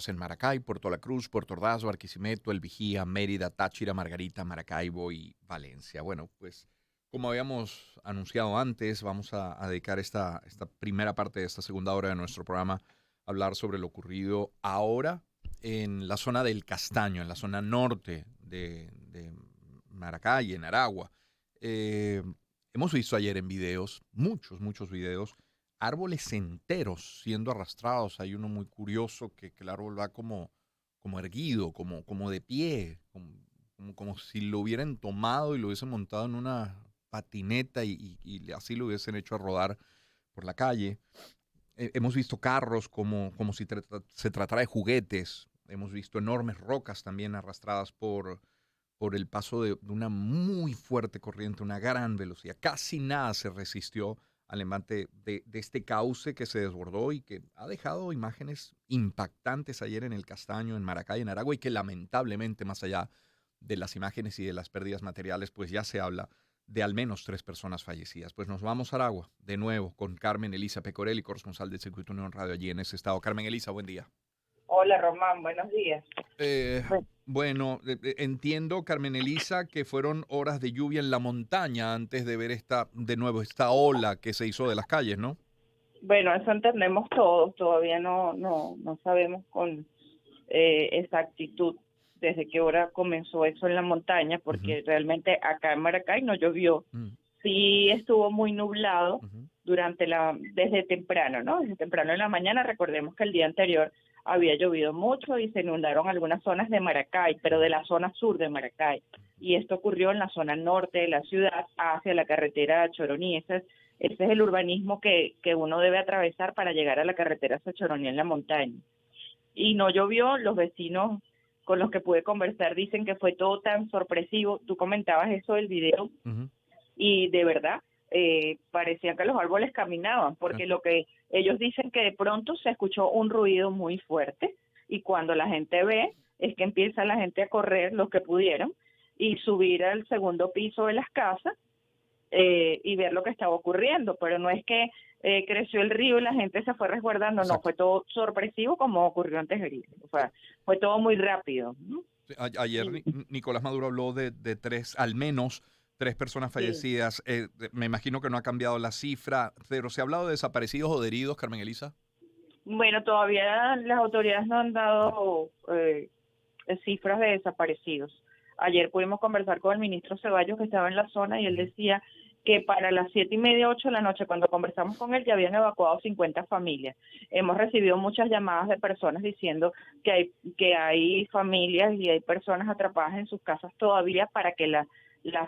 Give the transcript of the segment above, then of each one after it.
en Maracay, Puerto La Cruz, Puerto Ordaz, Barquisimeto, El Vigía, Mérida, Táchira, Margarita, Maracaibo y Valencia. Bueno, pues como habíamos anunciado antes, vamos a dedicar esta primera parte de esta segunda hora de nuestro programa a hablar sobre lo ocurrido ahora en la zona del Castaño, en la zona norte de Maracay, en Aragua. Eh, Hemos visto ayer en videos, muchos videos, árboles enteros siendo arrastrados. Hay uno muy curioso que el árbol va como erguido, como de pie, como si lo hubieran tomado y lo hubiesen montado en una patineta y así lo hubiesen hecho a rodar por la calle. Hemos visto carros como si se tratara de juguetes. Hemos visto enormes rocas también arrastradas por el paso de una muy fuerte corriente, una gran velocidad. Casi nada se resistió al embate de este cauce que se desbordó y que ha dejado imágenes impactantes ayer en el Castaño, en Maracay, en Aragua, y que lamentablemente, más allá de las imágenes y de las pérdidas materiales, pues ya se habla de al menos 3 personas fallecidas. Pues nos vamos a Aragua, de nuevo, con Carmen Elisa Pecorelli, corresponsal del Circuito Unión Radio allí en ese estado. Carmen Elisa, buen día. Hola Román, buenos días. Eh, Bueno, bueno, entiendo, Carmen Elisa, que fueron horas de lluvia en la montaña antes de ver de nuevo, esta ola que se hizo de las calles, ¿no? bueno, eso entendemos todos, todavía no sabemos con exactitud desde qué hora comenzó eso en la montaña, Ujú, porque realmente acá en Maracay no llovió. mm, Sí estuvo muy nublado ujú, desde temprano, ¿no? Desde temprano en la mañana, recordemos que el día anterior había llovido mucho y se inundaron algunas zonas de Maracay, pero de la zona sur de Maracay. Y esto ocurrió en la zona norte de la ciudad hacia la carretera Choroní. Ese es el urbanismo que uno debe atravesar para llegar a la carretera hacia Choroní en la montaña. Y no llovió, los vecinos con los que pude conversar dicen que fue todo tan sorpresivo. Tú comentabas eso del video ujú, y de verdad parecía que los árboles caminaban, sí, porque lo que ellos dicen que de pronto se escuchó un ruido muy fuerte y cuando la gente ve es que empieza la gente a correr, los que pudieron, y subir al segundo piso de las casas y ver lo que estaba ocurriendo, pero no es que creció el río y la gente se fue resguardando, no, exacto. fue todo sorpresivo como ocurrió antes de o Sí, sea, fue todo muy rápido, ¿no? sí, ayer Y, Nicolás Maduro habló de al menos 3 personas sí. fallecidas. Me imagino que no ha cambiado la cifra, pero ¿se ha hablado de desaparecidos o de heridos, Carmen Elisa? Bueno, todavía las autoridades no han dado cifras de desaparecidos. Ayer pudimos conversar con el ministro Ceballos que estaba en la zona y él Ujú, decía que para las 7:30, 8 de la noche, cuando conversamos con él, ya habían evacuado 50 familias. Hemos recibido muchas llamadas de personas diciendo que hay familias y hay personas atrapadas en sus casas todavía para que las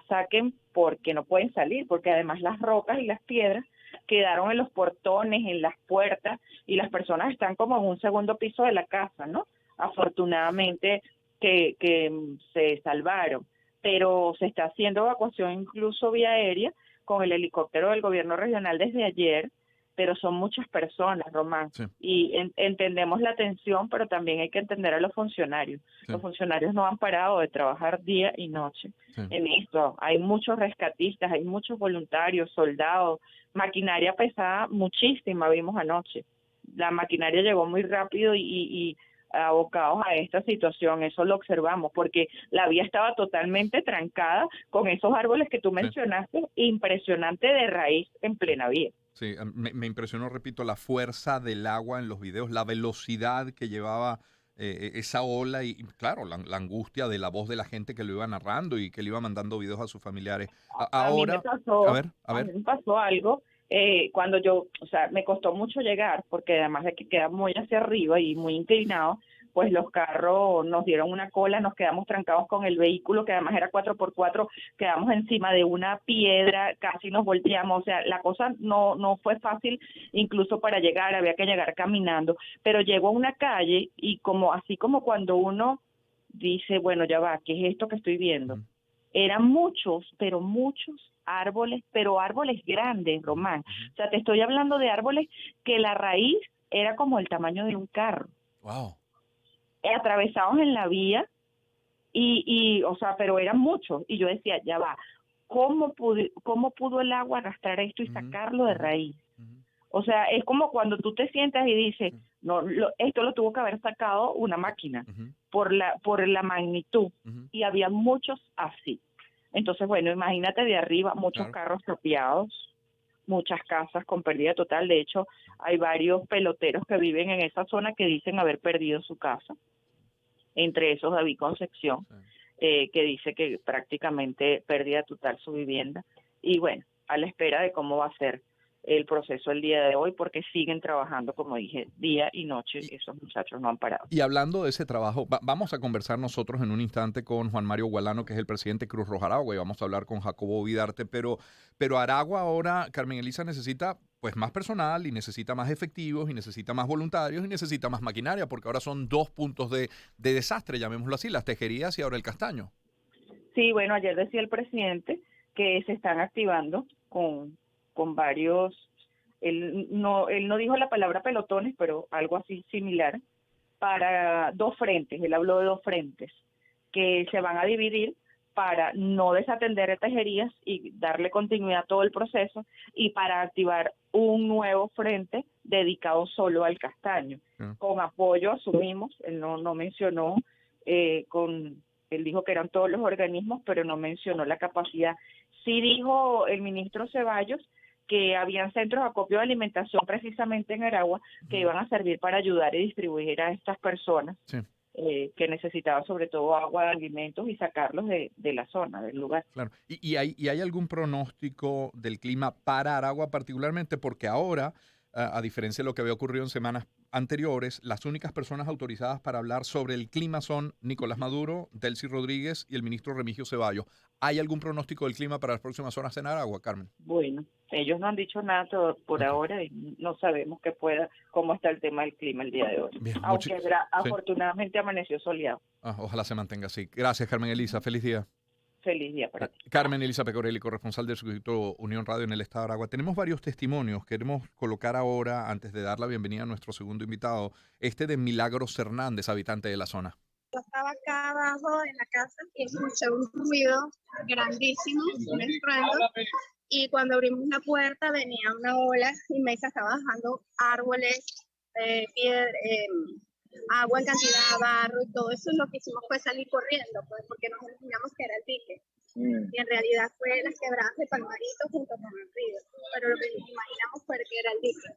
saquen porque no pueden salir, porque además las rocas y las piedras quedaron en los portones, en las puertas, y las personas están como en un segundo piso de la casa, ¿no? Afortunadamente que se salvaron, pero se está haciendo evacuación incluso vía aérea con el helicóptero del gobierno regional desde ayer, pero son muchas personas, Román, sí, y entendemos la tensión, pero también hay que entender a los funcionarios. sí, Los funcionarios no han parado de trabajar día y noche sí. en esto. Hay muchos rescatistas, hay muchos voluntarios, soldados, maquinaria pesada, muchísima vimos anoche. La maquinaria llegó muy rápido y abocados a esta situación, eso lo observamos, porque la vía estaba totalmente trancada con esos árboles que tú Sí. mencionaste, impresionante de raíz en plena vía. Sí, me impresionó, repito, la fuerza del agua en los videos, la velocidad que llevaba esa ola y claro, la angustia de la voz de la gente que lo iba narrando y que le iba mandando videos a sus familiares. A mí me Ahora, a pasó, ver, a a ver. mí me pasó algo cuando yo, o sea, me costó mucho llegar porque además de que queda muy hacia arriba y muy inclinado, pues los carros nos dieron una cola, nos quedamos trancados con el vehículo que además era 4x4, quedamos encima de una piedra, casi nos volteamos, o sea, la cosa no fue fácil incluso para llegar, había que llegar caminando, pero llegó a una calle y como así como cuando uno dice, bueno, ya va, ¿qué es esto que estoy viendo? Ujú, Eran muchos, pero muchos árboles, pero árboles grandes, ujú, Román. ujú. O sea, te estoy hablando de árboles que la raíz era como el tamaño de un carro, Wow. atravesados en la vía o sea, pero eran muchos. Y yo decía, ya va, ¿cómo pudo el agua arrastrar esto y Ujú, sacarlo de ujú, raíz? ujú. O sea, es como cuando tú te sientas y dices, Sí, No, esto lo tuvo que haber sacado una máquina Ujú, por la magnitud, ujú, y había muchos así. Entonces, bueno, imagínate de arriba, muchos claro. carros tapiados, muchas casas con pérdida total. De hecho, hay varios peloteros que viven en esa zona que dicen haber perdido su casa, entre esos David Concepción, Sí. que dice que prácticamente pérdida total su vivienda. Y bueno, a la espera de cómo va a ser el proceso el día de hoy, porque siguen trabajando, como dije, día y noche. Y, Esos muchachos no han parado. y hablando de ese trabajo, vamos a conversar nosotros en un instante con Juan Mario Gualano, que es el presidente de Cruz Roja Aragua, y vamos a hablar con Jacobo Vidarte, pero Aragua ahora, Carmen Elisa, necesita pues más personal y necesita más efectivos y necesita más voluntarios y necesita más maquinaria, porque ahora son dos puntos de desastre, llamémoslo así, las tejerías y ahora el castaño. Sí, bueno, ayer decía el presidente que se están activando con varios, él no dijo la palabra pelotones, pero algo así similar, para dos frentes. Él habló de dos frentes que se van a dividir para no desatender tejerías y darle continuidad a todo el proceso, y para activar un nuevo frente dedicado solo al castaño, Mm. con apoyo, asumimos. Él no mencionó, con él dijo que eran todos los organismos, pero no mencionó la capacidad. Sí dijo el ministro Ceballos que habían centros de acopio de alimentación precisamente en Aragua que Ujú. iban a servir para ayudar y distribuir a estas personas Sí, que necesitaban sobre todo agua, alimentos, y sacarlos de la zona, del lugar. claro. ¿Y hay algún pronóstico del clima para Aragua particularmente? Porque ahora, a diferencia de lo que había ocurrido en semanas anteriores, las únicas personas autorizadas para hablar sobre el clima son Nicolás Maduro, Delcy Rodríguez y el ministro Remigio Ceballos. ¿Hay algún pronóstico del clima para las próximas horas en Aragua, Carmen? Bueno, ellos no han dicho nada por Ok, ahora, y no sabemos cómo está el tema del clima el día de hoy, bien, aunque sí. afortunadamente amaneció soleado. Ojalá se mantenga así. Gracias, Carmen Elisa. Feliz día. Feliz día para ti. Carmen Elisa Pecorelli, corresponsal del circuito Unión Radio en el Estado de Aragua. Tenemos varios testimonios. Queremos colocar ahora, antes de dar la bienvenida a nuestro segundo invitado, este de Milagros Hernández, habitante de la zona. Yo estaba acá abajo en la casa y escuché un ruido grandísimo, un estruendo, y cuando abrimos la puerta venía una ola inmensa, estaba bajando árboles, piedra, agua en cantidad, barro y todo eso. Lo que hicimos fue salir corriendo, pues, porque nos imaginamos que era el dique. Y en realidad fue las quebradas de Palmarito junto con el río, pero lo que nos imaginamos fue que era el dique.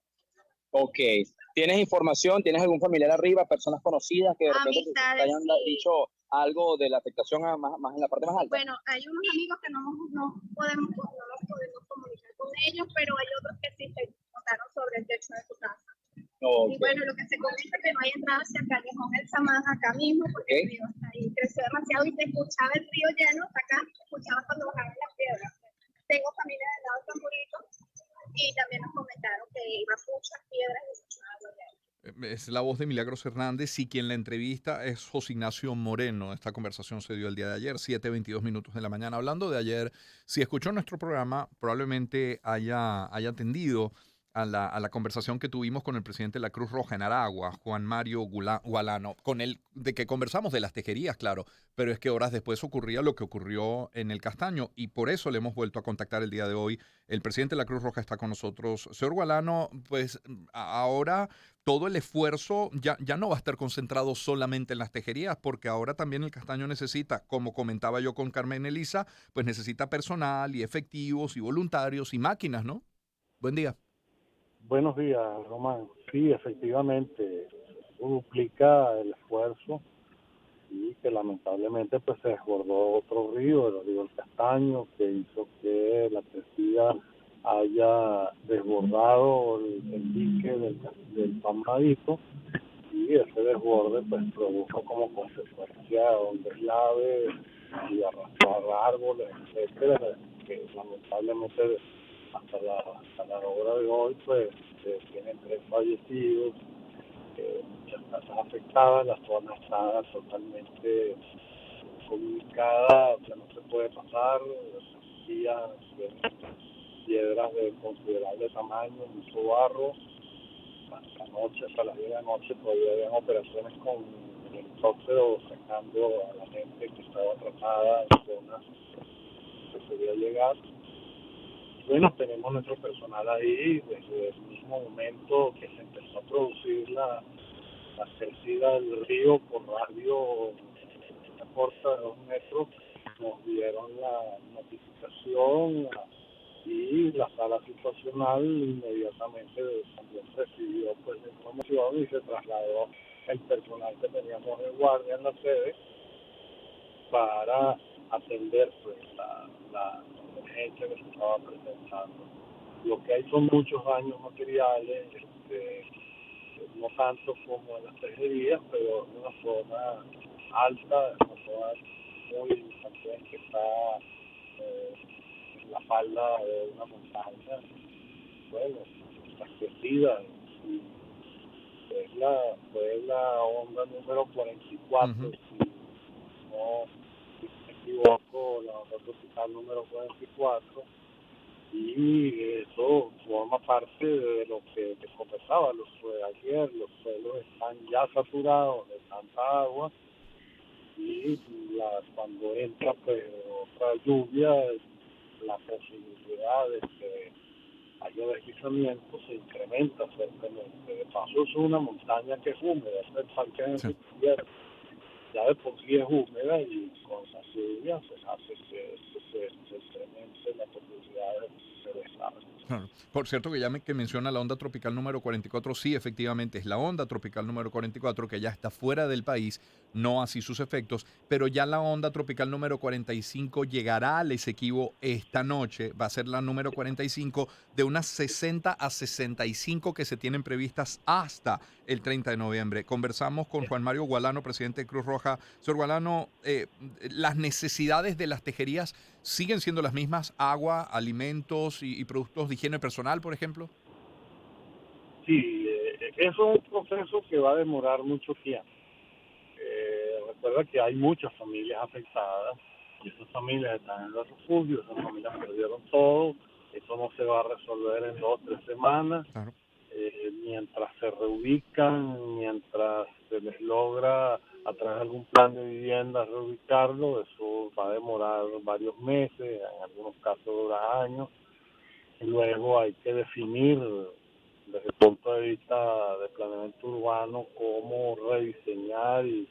Ok. ¿Tienes información? ¿Tienes algún familiar arriba? ¿Personas conocidas que de repente te Amistades, hayan sí. dicho algo de la afectación más en la parte más alta? Bueno, hay unos amigos que no nos podemos comunicar con ellos, pero hay otros que sí se contaron sobre el techo de su casa. Okay. Y bueno, lo que se comenta es que no hay entrada hacia el callejón El Samán acá mismo, porque el río está ahí, creció demasiado y se escuchaba el río lleno hasta acá, se escuchaba cuando bajaban las piedras. Tengo familia del lado de Tamborito y también nos comentaron que iban muchas piedras y mucha agua llena. Es la voz de Milagros Hernández y quien la entrevista es José Ignacio Moreno. Esta conversación se dio el día de ayer, 7:22 minutos de la mañana. Hablando de ayer, si escuchó nuestro programa, probablemente haya atendido a la conversación que tuvimos con el presidente de la Cruz Roja en Aragua, Juan Mario Gualano, con él, de que conversamos de las tejerías, claro, pero es que horas después ocurría lo que ocurrió en el Castaño y por eso le hemos vuelto a contactar el día de hoy. El presidente de la Cruz Roja está con nosotros. Señor Gualano, pues ahora todo el esfuerzo ya no va a estar concentrado solamente en las tejerías, porque ahora también el Castaño necesita, como comentaba yo con Carmen Elisa, pues necesita personal y efectivos y voluntarios y máquinas, ¿no? Buen día. Buenos días, Román. Sí, efectivamente, duplica el esfuerzo y que lamentablemente pues se desbordó otro río, el río El Castaño, que hizo que la crecida haya desbordado el dique del Palmadito, y ese desborde pues produjo como consecuencia un deslave y arrastrar árboles, etcétera, que lamentablemente hasta la hora de hoy pues tienen 3 fallecidos, muchas casas afectadas. La zona está totalmente comunicada, o sea, no se puede pasar, días piedras de considerable tamaño, mucho barro. Hasta anoche, hasta las 10 de la noche, todavía habían operaciones con helicóptero sacando a la gente que estaba atrapada en zonas que se podía llegar. Bueno, tenemos nuestro personal ahí desde el mismo momento que se empezó a producir la crecida del río por radio, una corta de 2 metros, nos dieron la notificación y la sala situacional inmediatamente también recibió pues la información y se trasladó el personal que teníamos de guardia en la sede para atender pues la emergencia que se estaba presentando. Lo que hay son muchos daños materiales, no tanto como en las tejerías, pero en una zona alta, una zona muy también que está en la falda de una montaña, bueno, establecida, y fue la onda número 44, Uh-huh. si no me equivoco, la onda tropical número 44, y eso forma parte de lo que te conversaba ayer. Los suelos están ya saturados de tanta agua y cuando entra pues otra lluvia, la posibilidad de que haya deslizamiento se incrementa fuertemente. De paso es una montaña que es húmeda, es el parque de Sí. tierra, ya de por sí es húmeda y con las lluvias pues hace que se incremente la posibilidad de desastres. Claro. Por cierto, que menciona la onda tropical número 44, sí, efectivamente, es la onda tropical número 44 que ya está fuera del país, no así sus efectos, pero ya la onda tropical número 45 llegará al Esequibo esta noche, va a ser la número 45 de unas 60 a 65 que se tienen previstas hasta el 30 de noviembre. Conversamos con Juan Mario Gualano, presidente de Cruz Roja. Señor Gualano, las necesidades de las tejerías siguen siendo las mismas: agua, alimentos y productos de higiene personal, por ejemplo. Sí, eso es un proceso que va a demorar mucho tiempo. Recuerda que hay muchas familias afectadas y esas familias están en los refugios, esas familias perdieron todo. Eso no se va a resolver en 2 o 3 semanas. Claro. Mientras se reubican, mientras se les logra a través de algún plan de vivienda reubicarlo, eso va a demorar varios meses, en algunos casos dura años. Y luego hay que definir desde el punto de vista de planeamiento urbano cómo rediseñar y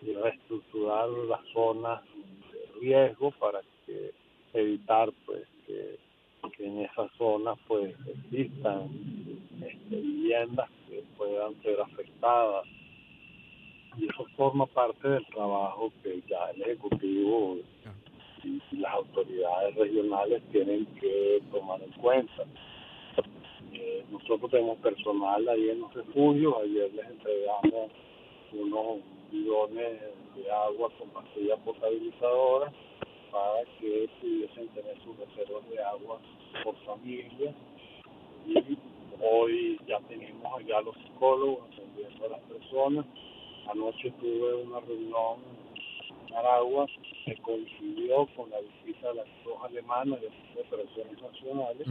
reestructurar las zonas de riesgo para que evitar pues que en esas zonas pues existan viviendas que puedan ser afectadas, y eso forma parte del trabajo que ya el Ejecutivo y las autoridades regionales tienen que tomar en cuenta. Nosotros tenemos personal ahí en los refugios. Ayer les entregamos unos bidones de agua con pastillas potabilizadoras para que pudiesen tener sus reservas de agua por familia. Y hoy ya tenemos allá los psicólogos atendiendo a las personas. Anoche tuve una reunión en Aragua que coincidió con la visita de la Cruz Alemana y de operaciones nacionales,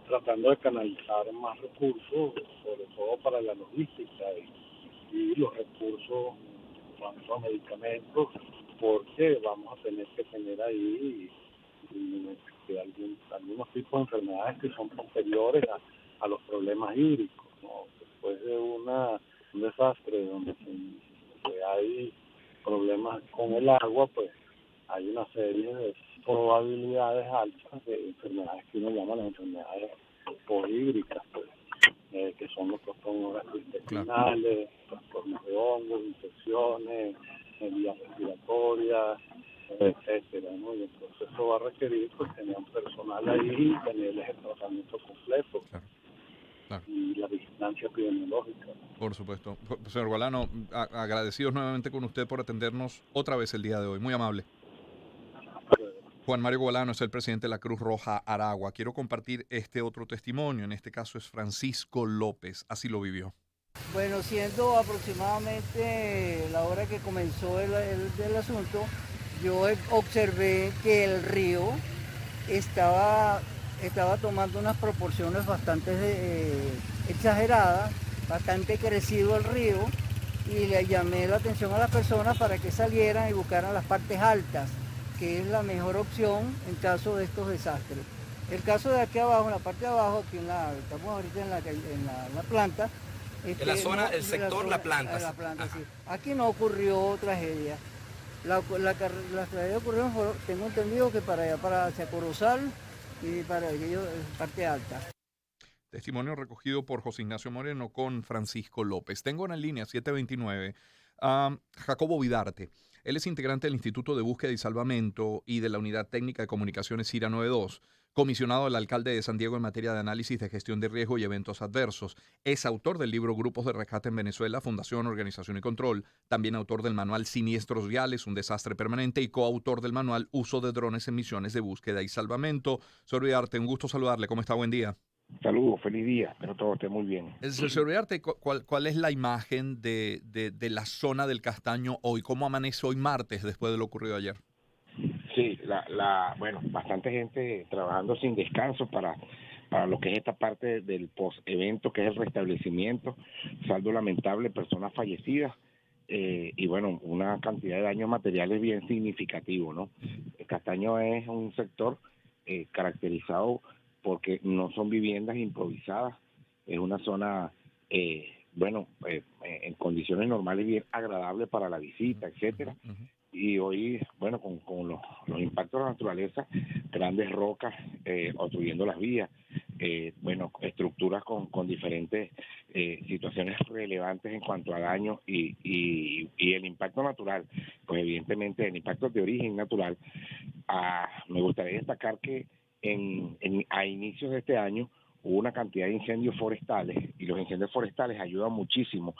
tratando de canalizar más recursos, sobre todo para la logística y los recursos en cuanto a medicamentos, porque vamos a tener que tener ahí algunos tipos de enfermedades que son posteriores a los problemas hídricos, ¿no? Después de un desastre donde hay problemas con el agua, pues hay una serie de probabilidades altas de enfermedades que uno llama las enfermedades hídricas, pues, que son los trastornos gastrointestinales, trastornos de hongos, infecciones, vías respiratorias, etcétera, ¿no? Y entonces eso va a requerir pues tener un personal ahí y tenerles el tratamiento completo. Claro. Claro. Y la vigilancia epidemiológica. Por supuesto. Señor Gualano, agradecidos nuevamente con usted por atendernos otra vez el día de hoy. Muy amable. Juan Mario Gualano es el presidente de la Cruz Roja Aragua. Quiero compartir este otro testimonio. En este caso es Francisco López. Así lo vivió. Bueno, siendo aproximadamente la hora que comenzó el asunto, yo observé que el río estaba tomando unas proporciones bastante exageradas, bastante crecido el río, y le llamé la atención a las personas para que salieran y buscaran las partes altas, que es la mejor opción en caso de estos desastres. El caso de aquí abajo, en la parte de abajo, aquí estamos ahorita en la planta. En la zona, el sector, la planta. La planta, sí. Aquí no ocurrió tragedia. Las tragedias ocurrieron, tengo entendido que para allá, hacia Corozal y para aquello, parte alta. Testimonio recogido por José Ignacio Moreno con Francisco López. Tengo en la línea 729 a Jacobo Vidarte. Él es integrante del Instituto de Búsqueda y Salvamento y de la Unidad Técnica de Comunicaciones CIRA 92, comisionado del alcalde de San Diego en materia de análisis de gestión de riesgo y eventos adversos. Es autor del libro Grupos de Rescate en Venezuela, Fundación, Organización y Control. También autor del manual Siniestros Viales, un desastre permanente, y coautor del manual Uso de drones en misiones de búsqueda y salvamento. Señor Vidarte, un gusto saludarle. ¿Cómo está? Buen día. Saludos, feliz día, espero todo esté muy bien. Señor Vidarte, ¿cuál es la imagen de la zona del Castaño hoy? ¿Cómo amanece hoy martes después de lo ocurrido ayer? Sí, bueno, bastante gente trabajando sin descanso para lo que es esta parte del post-evento, que es el restablecimiento, saldo lamentable, personas fallecidas, y bueno, una cantidad de daños materiales bien significativo, ¿no? El Castaño es un sector caracterizado porque no son viviendas improvisadas, es una zona, en condiciones normales bien agradable para la visita, etcétera. Y hoy, bueno, con los impactos de la naturaleza, grandes rocas obstruyendo las vías, estructuras con diferentes situaciones relevantes en cuanto a daño y el impacto natural, pues evidentemente el impacto de origen natural. Me gustaría destacar que a inicios de este año hubo una cantidad de incendios forestales, y los incendios forestales ayudan muchísimo,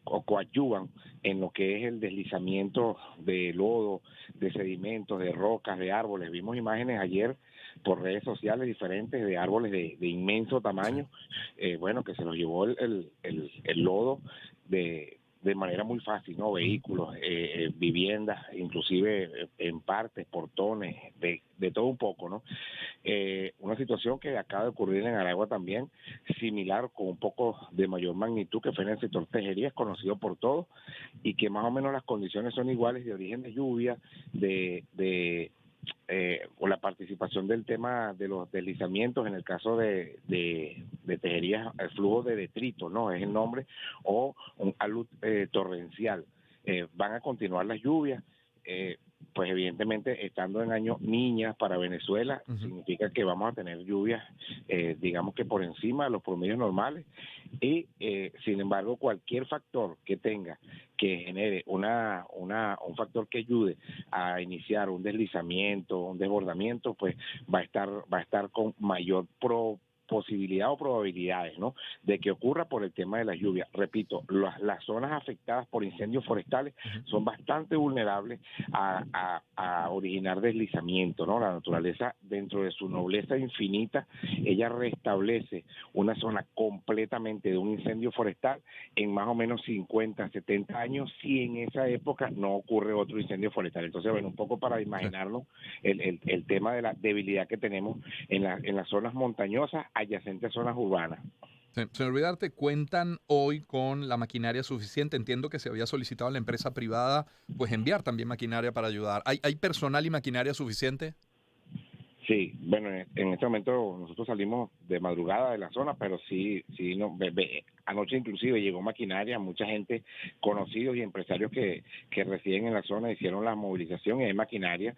coadyuvan en lo que es el deslizamiento de lodo, de sedimentos, de rocas, de árboles. Vimos imágenes ayer por redes sociales diferentes de árboles de inmenso tamaño, que se los llevó el lodo de manera muy fácil, ¿no? Vehículos, viviendas, inclusive en partes, portones, de todo un poco, ¿no? Una situación que acaba de ocurrir en Aragua también, similar, con un poco de mayor magnitud, que fue en el sector Tejerías, conocido por todos, y que más o menos las condiciones son iguales, de origen de lluvia, o la participación del tema de los deslizamientos, en el caso de Tejerías, el flujo de detritos, ¿no? Es el nombre, o un alud torrencial. Van a continuar las lluvias, pues evidentemente estando en año niñas para Venezuela, significa que vamos a tener lluvias, digamos que por encima de los promedios normales, y sin embargo cualquier factor que tenga que genere un factor que ayude a iniciar un deslizamiento, un desbordamiento, pues va a estar con mayor posibilidad o probabilidades, ¿no?, de que ocurra por el tema de la lluvia. Repito, las zonas afectadas por incendios forestales son bastante vulnerables a originar deslizamiento, ¿no? La naturaleza, dentro de su nobleza infinita, ella restablece una zona completamente de un incendio forestal en más o menos 50, 70 años, si en esa época no ocurre otro incendio forestal. Entonces, bueno, un poco para imaginarnos el tema de la debilidad que tenemos en las zonas montañosas adyacentes a zonas urbanas. Sí. Señor Vidarte, ¿cuentan hoy con la maquinaria suficiente? Entiendo que se había solicitado a la empresa privada pues enviar también maquinaria para ayudar. ¿Hay personal y maquinaria suficiente? Sí, bueno, en este momento nosotros salimos de madrugada de la zona, pero sí, anoche inclusive llegó maquinaria, mucha gente, conocidos y empresarios que residen en la zona hicieron la movilización, y hay maquinaria,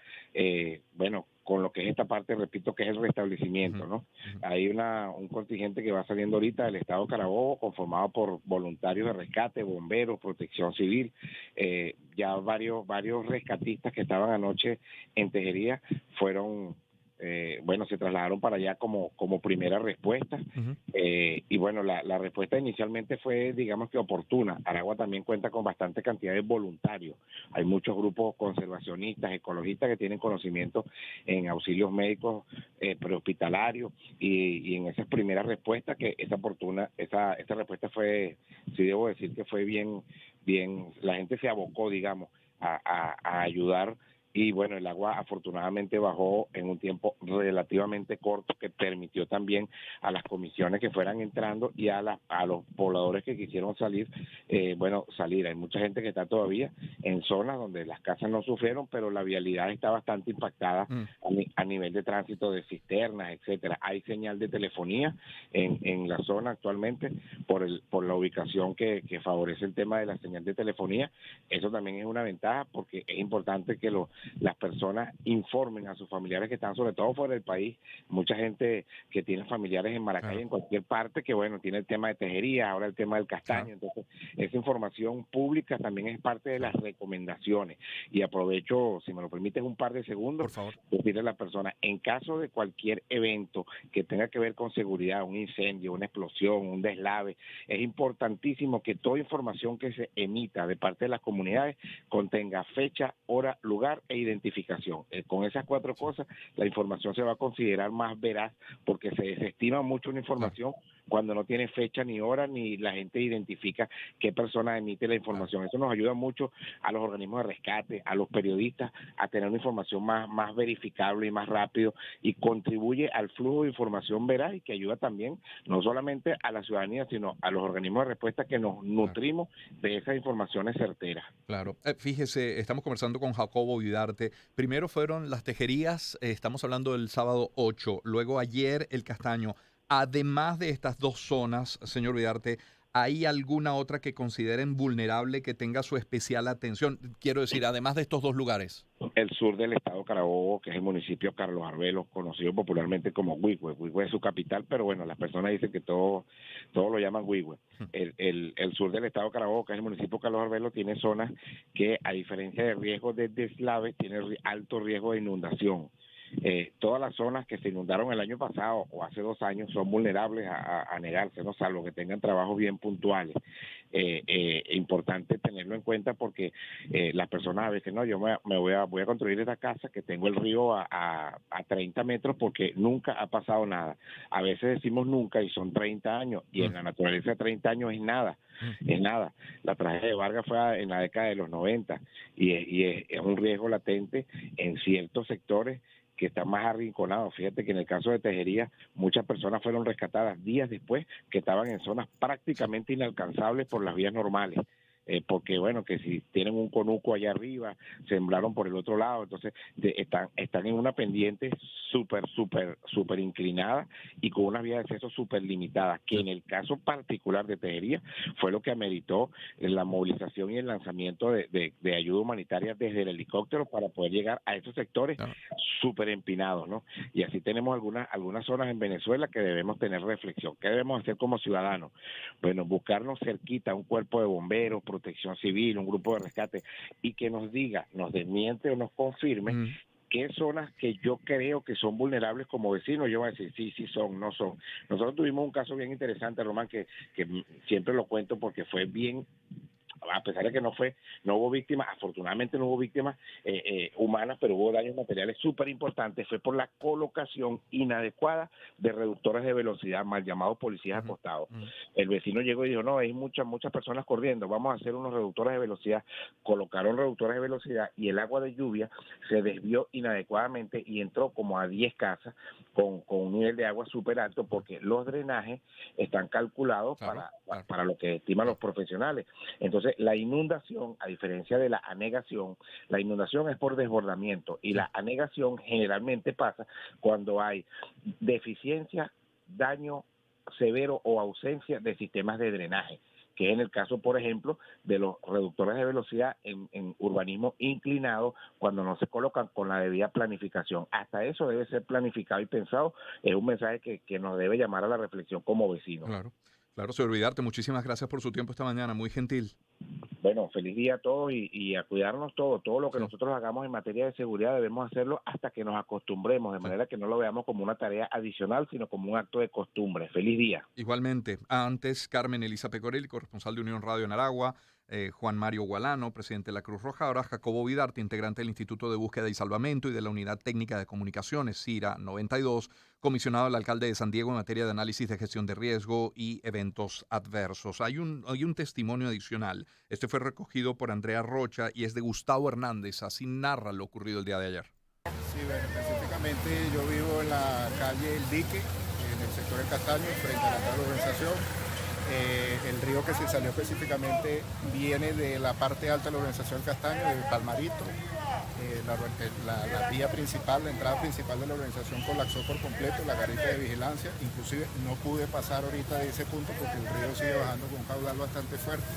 con lo que es esta parte, repito, que es el restablecimiento, ¿no? Hay un contingente que va saliendo ahorita del estado Carabobo, conformado por voluntarios de rescate, bomberos, protección civil, ya varios rescatistas que estaban anoche en Tejería fueron... se trasladaron para allá como primera respuesta, y bueno, la respuesta inicialmente fue, digamos que oportuna. Aragua también cuenta con bastante cantidad de voluntarios, hay muchos grupos conservacionistas, ecologistas que tienen conocimiento en auxilios médicos prehospitalarios, y en esas primeras respuestas, que esa respuesta fue, sí debo decir que fue bien, la gente se abocó, digamos, a ayudar y bueno, el agua afortunadamente bajó en un tiempo relativamente corto que permitió también a las comisiones que fueran entrando y a los pobladores que quisieron salir, salir. Hay mucha gente que está todavía en zonas donde las casas no sufrieron, pero la vialidad está bastante impactada a nivel de tránsito de cisternas, etcétera. Hay señal de telefonía en la zona actualmente por la ubicación que favorece el tema de la señal de telefonía. Eso también es una ventaja porque es importante que las personas informen a sus familiares que están sobre todo fuera del país. Mucha gente que tiene familiares en Maracay, en cualquier parte, que bueno, tiene el tema de tejería, ahora el tema del castaño. Entonces, esa información pública también es parte de las recomendaciones. Y aprovecho, si me lo permites, un par de segundos, por favor, decirle a la persona, en caso de cualquier evento que tenga que ver con seguridad, un incendio, una explosión, un deslave, es importantísimo que toda información que se emita de parte de las comunidades contenga fecha, hora, lugar e identificación. Con esas 4 cosas, la información se va a considerar más veraz porque se desestima mucho una información cuando no tiene fecha ni hora ni la gente identifica qué persona emite la información. Eso nos ayuda mucho a los organismos de rescate, a los periodistas, a tener una información más verificable y más rápido y contribuye al flujo de información veraz y que ayuda también no solamente a la ciudadanía, sino a los organismos de respuesta que nos nutrimos de esas informaciones certeras. Claro. Fíjese, estamos conversando con Jacobo Vidarte. Primero fueron las tejerías, estamos hablando del sábado 8, luego ayer el Castaño. Además de estas 2 zonas, señor Vidarte, ¿hay alguna otra que consideren vulnerable que tenga su especial atención? Quiero decir, además de estos 2 lugares. El sur del estado Carabobo, que es el municipio Carlos Arbelos, conocido popularmente como Huigüe. Huigüe es su capital, pero bueno, las personas dicen que todo lo llaman Huigüe. El sur del estado Carabobo, que es el municipio Carlos Arbelos, tiene zonas que, a diferencia de riesgo de deslave, tiene alto riesgo de inundación. Todas las zonas que se inundaron el año pasado o hace 2 años son vulnerables a negarse, ¿no? Salvo que tengan trabajos bien puntuales. Importante tenerlo en cuenta porque las personas a veces, no, yo voy a construir esta casa que tengo el río a 30 metros porque nunca ha pasado nada. A veces decimos nunca y son 30 años y en la naturaleza 30 años es nada. Es nada. La tragedia de Vargas fue en la década de los 90 y es un riesgo latente en ciertos sectores que están más arrinconados. Fíjate que en el caso de Tejería, muchas personas fueron rescatadas días después que estaban en zonas prácticamente inalcanzables por las vías normales. Porque bueno, que si tienen un conuco allá arriba, sembraron por el otro lado, entonces están en una pendiente súper inclinada y con unas vías de acceso súper limitadas, que en el caso particular de Tejería fue lo que ameritó la movilización y el lanzamiento de ayuda humanitaria desde el helicóptero para poder llegar a esos sectores súper empinados, ¿no? Y así tenemos algunas zonas en Venezuela que debemos tener reflexión. ¿Qué debemos hacer como ciudadanos? Bueno, buscarnos cerquita un cuerpo de bomberos, protección civil, un grupo de rescate, y que nos diga, nos desmiente o nos confirme qué zonas que yo creo que son vulnerables como vecinos. Yo voy a decir, sí son, no son. Nosotros tuvimos un caso bien interesante, Román, que siempre lo cuento porque fue bien, a pesar de que no hubo víctimas, afortunadamente no hubo víctimas humanas, pero hubo daños materiales súper importantes. Fue por la colocación inadecuada de reductores de velocidad, mal llamados policías acostados. El vecino llegó y dijo, no, hay muchas personas corriendo, vamos a hacer unos reductores de velocidad. Colocaron reductores de velocidad y el agua de lluvia se desvió inadecuadamente y entró como a 10 casas con un nivel de agua súper alto porque los drenajes están calculados para lo que estiman los profesionales. Entonces, la inundación, a diferencia de la anegación, la inundación es por desbordamiento y la anegación generalmente pasa cuando hay deficiencia, daño severo o ausencia de sistemas de drenaje, que es en el caso, por ejemplo, de los reductores de velocidad en urbanismo inclinado, cuando no se colocan con la debida planificación. Hasta eso debe ser planificado y pensado. Es un mensaje que nos debe llamar a la reflexión como vecinos. Claro, señor Vidarte, muchísimas gracias por su tiempo esta mañana, muy gentil. Bueno, feliz día a todos y a cuidarnos todos. Todo lo que nosotros hagamos en materia de seguridad debemos hacerlo hasta que nos acostumbremos, de manera que no lo veamos como una tarea adicional, sino como un acto de costumbre. Feliz día. Igualmente, antes Carmen Elisa Pecorelli, corresponsal de Unión Radio en Aragua, Juan Mario Gualano, presidente de la Cruz Roja. Ahora Jacobo Vidarte, integrante del Instituto de Búsqueda y Salvamento y de la Unidad Técnica de Comunicaciones, CIRA 92, comisionado del alcalde de San Diego en materia de análisis de gestión de riesgo y eventos adversos. Hay un testimonio adicional. Este fue recogido por Andrea Rocha y es de Gustavo Hernández. Así narra lo ocurrido el día de ayer. Sí, bueno, específicamente yo vivo en la calle El Dique, en el sector del Castaño, frente a la tal urbanización. El río que se salió específicamente viene de la parte alta de la urbanización del Castaño, de Palmarito. La vía principal, la entrada principal de la urbanización colapsó por completo, la garita de vigilancia. Inclusive no pude pasar ahorita de ese punto porque el río sigue bajando con un caudal bastante fuerte.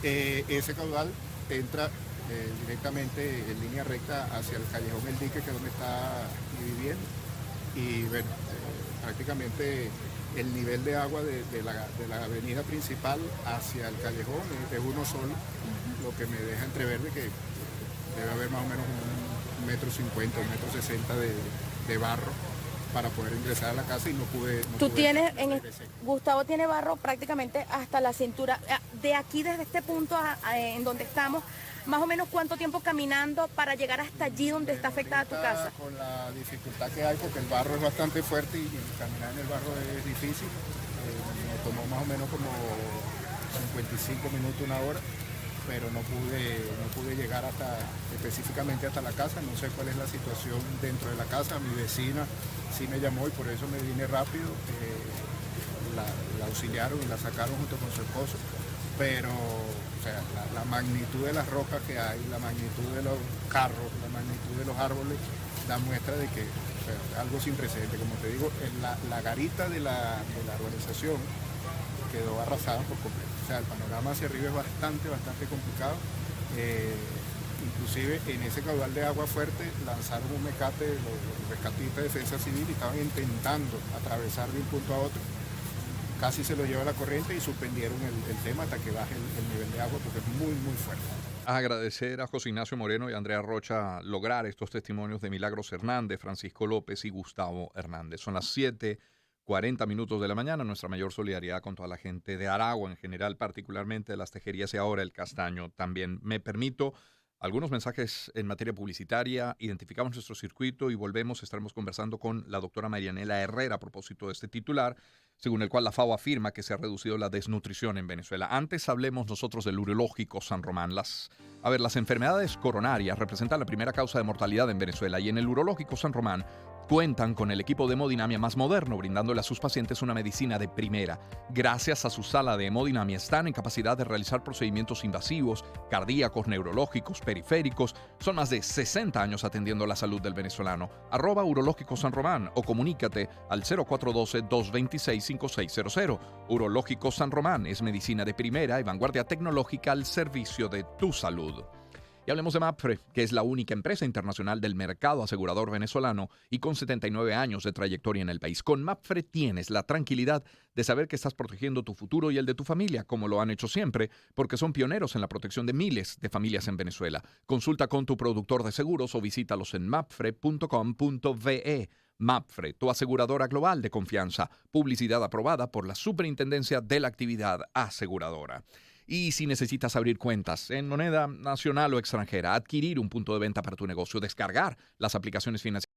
Ese caudal entra directamente en línea recta hacia el callejón El Dique, que es donde está mi vivienda. Y bueno, prácticamente el nivel de agua de la avenida principal hacia el callejón es uno solo, lo que me deja entrever de que debe haber más o menos 1,50 m, 1,60 m de barro para poder ingresar a la casa y no pude. Gustavo tiene barro prácticamente hasta la cintura. De aquí, desde este punto en donde estamos, más o menos ¿cuánto tiempo caminando para llegar hasta allí donde está afectada tu casa? Con la dificultad que hay, porque el barro es bastante fuerte y caminar en el barro es difícil. Me tomó más o menos como 55 minutos, una hora, pero no pude llegar específicamente hasta la casa. No sé cuál es la situación dentro de la casa. Mi vecina sí me llamó y por eso me vine rápido. La auxiliaron y la sacaron junto con su esposo, pero o sea, la magnitud de las rocas que hay, la magnitud de los carros, la magnitud de los árboles, da muestra de que es algo sin precedente. Como te digo, la garita de la urbanización quedó arrasada por completo. O sea, el panorama hacia arriba es bastante complicado. Inclusive en ese caudal de agua fuerte lanzaron un mecate, los rescatistas de Defensa Civil, y estaban intentando atravesar de un punto a otro. Casi se lo lleva la corriente y suspendieron el tema hasta que baje el nivel de agua, porque es muy fuerte. Agradecer a José Ignacio Moreno y a Andrea Rocha lograr estos testimonios de Milagros Hernández, Francisco López y Gustavo Hernández. Son las 7:40 de la mañana. Nuestra mayor solidaridad con toda la gente de Aragua en general, particularmente de las tejerías y ahora el Castaño también. Me permito algunos mensajes en materia publicitaria. Identificamos nuestro circuito y volvemos. Estaremos conversando con la doctora Marianela Herrera a propósito de este titular, según el cual la FAO afirma que se ha reducido la desnutrición en Venezuela. Antes hablemos nosotros del urológico San Román. Las enfermedades coronarias representan la primera causa de mortalidad en Venezuela y en el urológico San Román cuentan con el equipo de hemodinamia más moderno, brindándole a sus pacientes una medicina de primera. Gracias a su sala de hemodinamia están en capacidad de realizar procedimientos invasivos, cardíacos, neurológicos, periféricos. Son más de 60 años atendiendo la salud del venezolano. @urológico San Román o comunícate al 0412-226-5600. Urológico San Román es medicina de primera y vanguardia tecnológica al servicio de tu salud. Y hablemos de MAPFRE, que es la única empresa internacional del mercado asegurador venezolano y con 79 años de trayectoria en el país. Con MAPFRE tienes la tranquilidad de saber que estás protegiendo tu futuro y el de tu familia, como lo han hecho siempre, porque son pioneros en la protección de miles de familias en Venezuela. Consulta con tu productor de seguros o visítalos en mapfre.com.ve. MAPFRE, tu aseguradora global de confianza. Publicidad aprobada por la Superintendencia de la Actividad Aseguradora. Y si necesitas abrir cuentas en moneda nacional o extranjera, adquirir un punto de venta para tu negocio, descargar las aplicaciones financieras